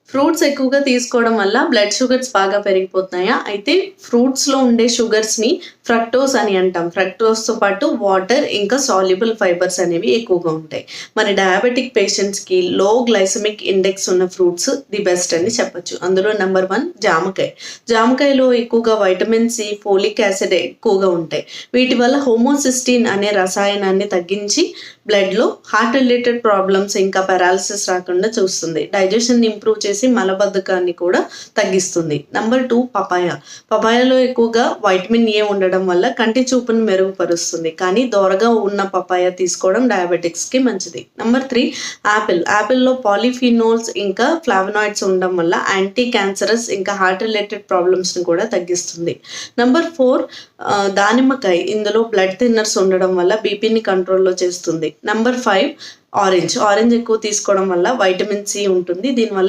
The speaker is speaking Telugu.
ఫ్రూట్స్ ఎక్కువగా తీసుకోవడం వల్ల బ్లడ్ షుగర్స్ బాగా పెరిగిపోతున్నాయా? అయితే ఫ్రూట్స్‌లో ఉండే షుగర్స్‌ని ఫ్రక్టోజ్ అని అంటాం. ఫ్రక్టోజ్‌తో పాటు వాటర్ ఇంకా సాల్యుబుల్ ఫైబర్స్ అనేవి ఎక్కువగా ఉంటాయి. మరి డయాబెటిక్ పేషెంట్స్‌కి లో గ్లైసెమిక్ ఇండెక్స్ ఉన్న ఫ్రూట్స్ ది బెస్ట్ అని చెప్పొచ్చు. అందులో నంబర్ 1 జామకాయ. జామకాయలో ఎక్కువగా వైటమిన్ సి, ఫోలిక్ యాసిడ్ ఎక్కువగా ఉంటాయి. వీటి వల్ల హోమోసిస్టిన్ అనే రసాయనాన్ని తగ్గించి బ్లడ్‌లో హార్ట్ రిలేటెడ్ ప్రాబ్లమ్స్ ఇంకా పారాలిసిస్ రాకుండా చూస్తుంది. డైజెషన్‌ని ఇంప్రూవ్ చేసి మలబద్ధకాన్ని కూడా తగ్గిస్తుంది. Number 2 papaya. పపాయలో ఎక్కువగా వైటమిన్ ఏ ఉండడం వల్ల కంటి చూపును మెరుగుపరుస్తుంది. కానీ దోరగా ఉన్న పపాయ తీసుకోవడం డయాబెటిక్స్‌కి మంచిది. Number 3 Apple. యాపిల్‌లో పాలిఫినోల్స్ ఇంకా ఫ్లావనాయిడ్స్ ఉండడం వల్ల యాంటీ క్యాన్సరస్ ఇంకా హార్ట్ రిలేటెడ్ ప్రాబ్లమ్స్‌ని కూడా తగ్గిస్తుంది. నంబర్ 4 దానిమ్మకాయ. ఇందులో బ్లడ్ థిన్నర్స్ ఉండడం వల్ల బీపీని కంట్రోల్‌లో చేస్తుంది. Number 5 orange. ఆరెంజ్ ఎక్కువ తీసుకోవడం వల్ల వైటమిన్ సి ఉంటుంది. దీనివల్ల